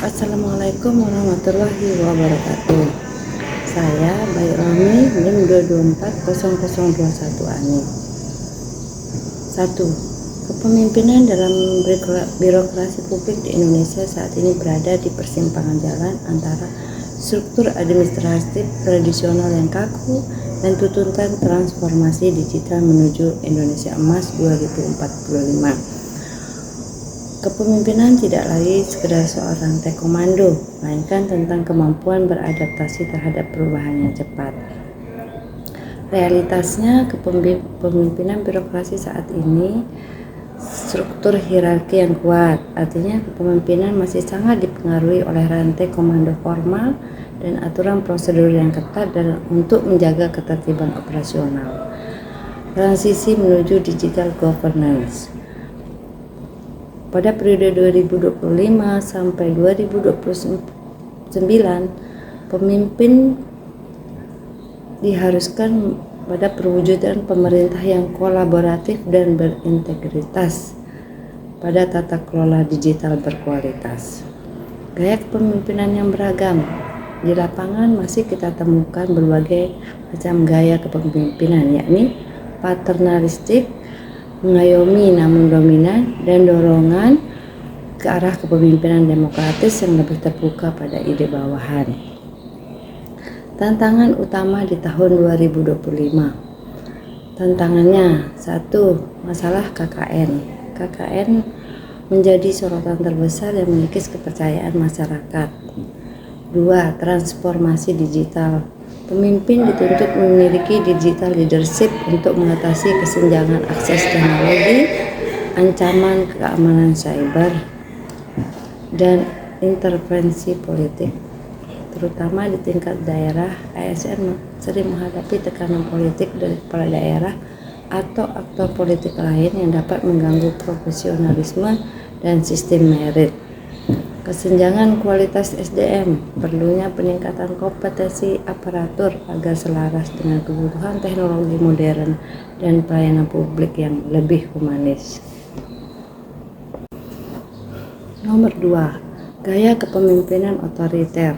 Assalamualaikum warahmatullahi wabarakatuh. Saya Bayu Romi, NIM 2240021 ANI. 1. Kepemimpinan dalam birokrasi publik di Indonesia saat ini berada di persimpangan jalan antara struktur administratif tradisional yang kaku dan tuntutan transformasi digital menuju Indonesia Emas 2045. Kepemimpinan tidak lagi sekedar seorang komando, melainkan tentang kemampuan beradaptasi terhadap perubahan yang cepat. Realitasnya, kepemimpinan birokrasi saat ini struktur hierarki yang kuat, artinya kepemimpinan masih sangat dipengaruhi oleh rantai komando formal dan aturan prosedur yang ketat untuk menjaga ketertiban operasional. Transisi menuju digital governance. Pada periode 2025 sampai 2029, pemimpin diharuskan pada perwujudan pemerintah yang kolaboratif dan berintegritas pada tata kelola digital berkualitas. Gaya kepemimpinan yang beragam. Di lapangan masih kita temukan berbagai macam gaya kepemimpinan, yakni paternalistik, mengayomi namun dominan, dan dorongan ke arah kepemimpinan demokratis yang lebih terbuka pada ide bawahan. Tantangan utama di tahun 2025. Tantangannya: 1. Masalah KKN. KKN menjadi sorotan terbesar yang mengikis kepercayaan masyarakat. 2. Transformasi digital. Pemimpin dituntut memiliki digital leadership untuk mengatasi kesenjangan akses teknologi, ancaman keamanan cyber, dan intervensi politik. Terutama di tingkat daerah, ASN sering menghadapi tekanan politik dari kepala daerah atau aktor politik lain yang dapat mengganggu profesionalisme dan sistem merit. Kesenjangan kualitas SDM, perlunya peningkatan kompetensi aparatur agar selaras dengan kebutuhan teknologi modern dan pelayanan publik yang lebih humanis. Nomor 2. Gaya kepemimpinan otoriter.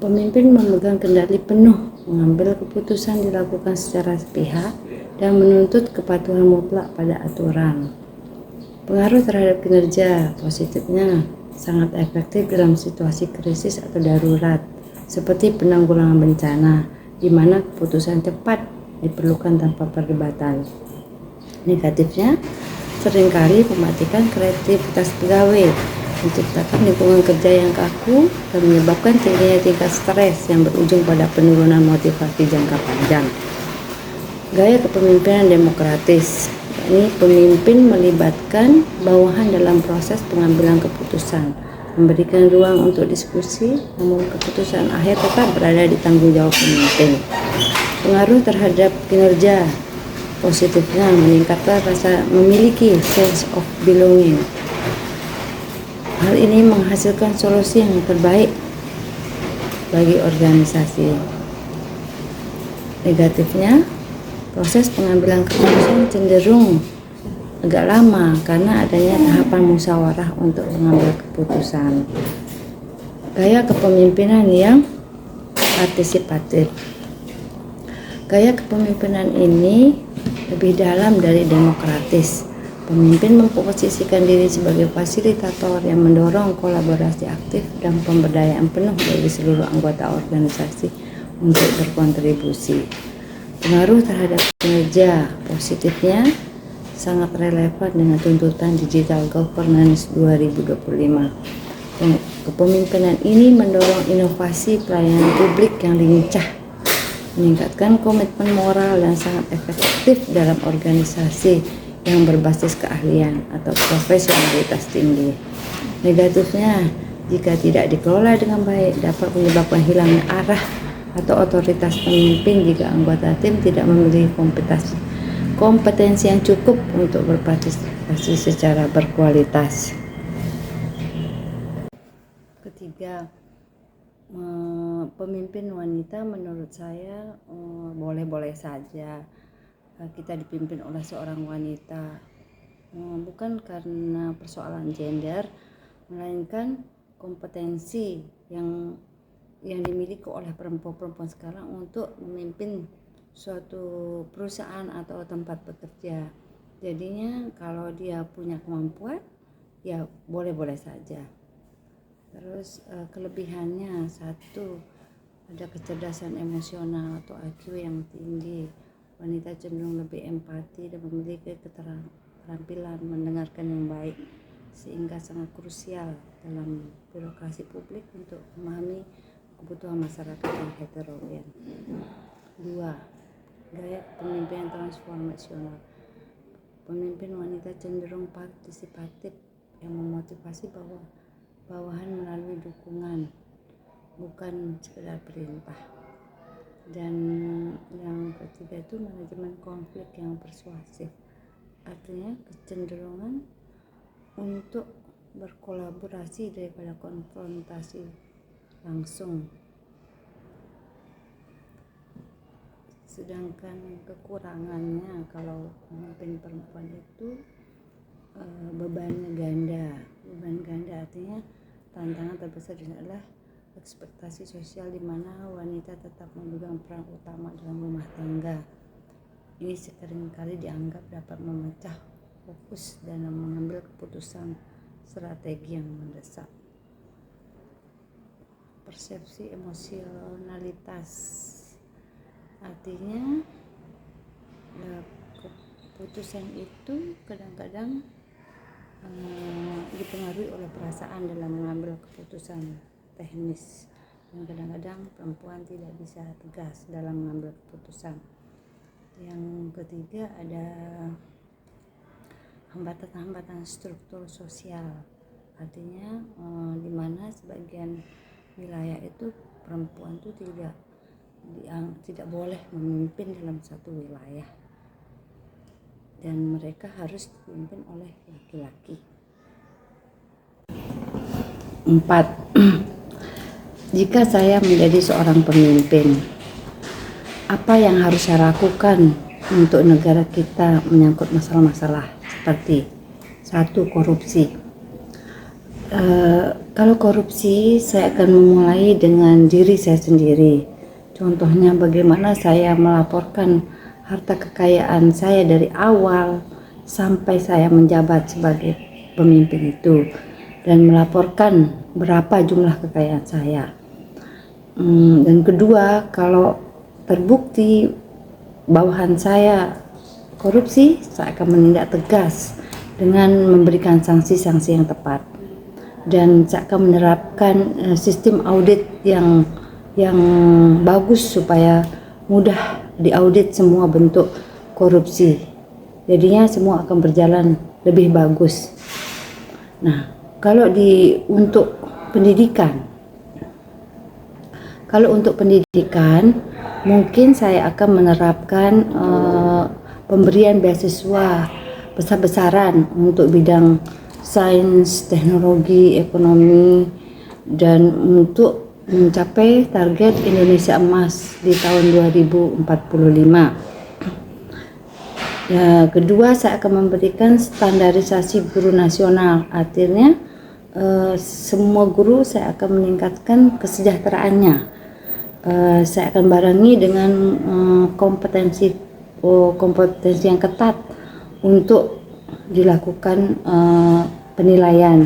Pemimpin memegang kendali penuh, mengambil keputusan dilakukan secara sepihak, dan menuntut kepatuhan mutlak pada aturan. Pengaruh terhadap kinerja. Positifnya, sangat efektif dalam situasi krisis atau darurat, seperti penanggulangan bencana, di mana keputusan cepat diperlukan tanpa perdebatan. Negatifnya, seringkali mematikan kreativitas pegawai, menciptakan lingkungan kerja yang kaku, dan menyebabkan tingginya tingkat stres yang berujung pada penurunan motivasi jangka panjang. Gaya kepemimpinan demokratis, yakni pemimpin melibatkan bawahan dalam proses pengambilan keputusan, memberikan ruang untuk diskusi, namun keputusan akhir tetap berada di tanggung jawab pemimpin. Pengaruh terhadap kinerja. Positifnya, meningkatkan rasa memiliki sense of belonging. Hal ini menghasilkan solusi yang terbaik bagi organisasi. Negatifnya, proses pengambilan keputusan cenderung agak lama karena adanya tahapan musyawarah untuk mengambil keputusan. Gaya kepemimpinan yang partisipatif. Gaya kepemimpinan ini lebih dalam dari demokratis. Pemimpin memposisikan diri sebagai fasilitator yang mendorong kolaborasi aktif dan pemberdayaan penuh bagi seluruh anggota organisasi untuk berkontribusi. Pengaruh terhadap kinerja. Positifnya, sangat relevan dengan tuntutan digital governance 2025. Kepemimpinan ini mendorong inovasi pelayanan publik yang lincah, meningkatkan komitmen moral dan sangat efektif dalam organisasi yang berbasis keahlian atau profesionalitas tinggi. Negatifnya, jika tidak dikelola dengan baik, dapat menyebabkan hilangnya arah atau otoritas pemimpin jika anggota tim tidak memiliki kompetensi yang cukup untuk berpartisipasi secara berkualitas. Ketiga, pemimpin wanita menurut saya boleh-boleh saja kita dipimpin oleh seorang wanita, bukan karena persoalan gender, melainkan kompetensi yang dimiliki oleh perempuan-perempuan sekarang untuk memimpin suatu perusahaan atau tempat bekerja. Jadinya kalau dia punya kemampuan, ya boleh-boleh saja. Terus kelebihannya, satu, ada kecerdasan emosional atau IQ yang tinggi. Wanita cenderung lebih empati dan memiliki keterampilan mendengarkan yang baik, sehingga sangat krusial dalam birokrasi publik untuk memahami kebutuhan masyarakat yang heterogen. 2. Gaya kepemimpinan transformasional. Pemimpin wanita cenderung partisipatif yang memotivasi bawahan melalui dukungan, bukan sekedar perintah. Dan yang ketiga itu manajemen konflik yang persuasif, artinya kecenderungan untuk berkolaborasi daripada konfrontasi langsung. Sedangkan kekurangannya kalau pemimpin perempuan itu bebannya ganda. Beban ganda artinya tantangan terbesar adalah ekspektasi sosial di mana wanita tetap memegang peran utama dalam rumah tangga. Ini seringkali dianggap dapat memecah fokus dalam mengambil keputusan strategi yang mendesak. Persepsi emosionalitas, artinya keputusan itu kadang-kadang dipengaruhi oleh perasaan dalam mengambil keputusan teknis, dan kadang-kadang perempuan tidak bisa tegas dalam mengambil keputusan. Yang ketiga ada hambatan-hambatan struktur sosial, artinya di mana sebagian wilayah itu perempuan itu tidak boleh memimpin dalam satu wilayah dan mereka harus dipimpin oleh laki-laki. 4. Jika saya menjadi seorang pemimpin, apa yang harus saya lakukan untuk negara kita menyangkut masalah-masalah seperti 1. Korupsi. Kalau korupsi, saya akan memulai dengan diri saya sendiri. Contohnya bagaimana saya melaporkan harta kekayaan saya dari awal sampai saya menjabat sebagai pemimpin itu, dan melaporkan berapa jumlah kekayaan saya. Dan kedua, kalau terbukti bawahan saya korupsi, saya akan menindak tegas dengan memberikan sanksi-sanksi yang tepat. Dan saya akan menerapkan sistem audit yang bagus supaya mudah diaudit semua bentuk korupsi. Jadinya semua akan berjalan lebih bagus. Nah, kalau untuk pendidikan, mungkin saya akan menerapkan pemberian beasiswa besar-besaran untuk bidang sains, teknologi, ekonomi, dan untuk mencapai target Indonesia Emas di tahun 2045. Kedua, saya akan memberikan standarisasi guru nasional, artinya semua guru saya akan meningkatkan kesejahteraannya. Saya akan barengi dengan kompetensi yang ketat untuk dilakukan penilaian.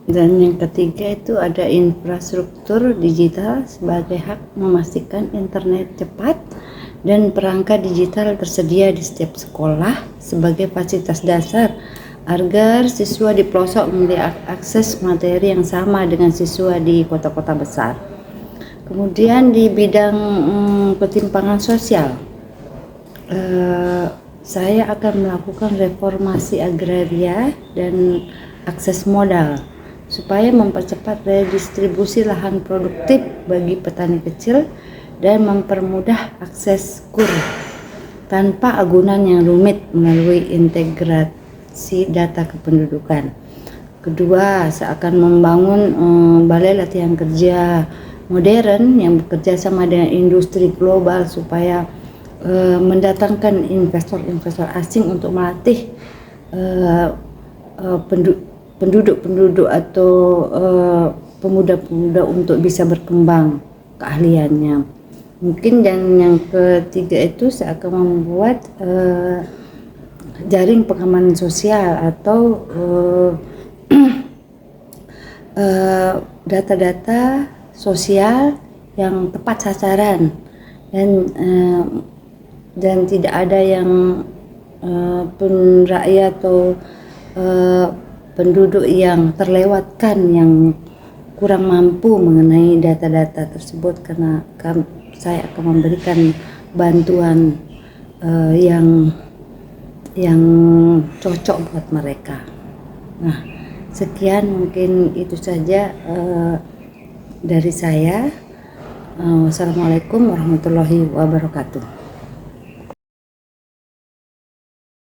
Dan yang ketiga itu ada infrastruktur digital sebagai hak memastikan internet cepat dan perangkat digital tersedia di setiap sekolah sebagai fasilitas dasar agar siswa di pelosok memiliki akses materi yang sama dengan siswa di kota-kota besar. Kemudian di bidang ketimpangan sosial, saya akan melakukan reformasi agraria dan akses modal supaya mempercepat redistribusi lahan produktif bagi petani kecil dan mempermudah akses KUR tanpa agunan yang rumit melalui integrasi data kependudukan. Kedua, saya akan membangun balai latihan kerja modern yang bekerja sama dengan industri global supaya mendatangkan investor-investor asing untuk melatih penduduk-penduduk atau pemuda-pemuda untuk bisa berkembang keahliannya. Mungkin dan yang ketiga itu saya akan membuat jaring pengamanan sosial atau data-data sosial yang tepat sasaran dan tidak ada yang pun rakyat atau penduduk yang terlewatkan, yang kurang mampu mengenai data-data tersebut, karena saya akan memberikan bantuan yang cocok buat mereka. Nah, sekian mungkin itu saja dari saya. Wassalamualaikum warahmatullahi wabarakatuh.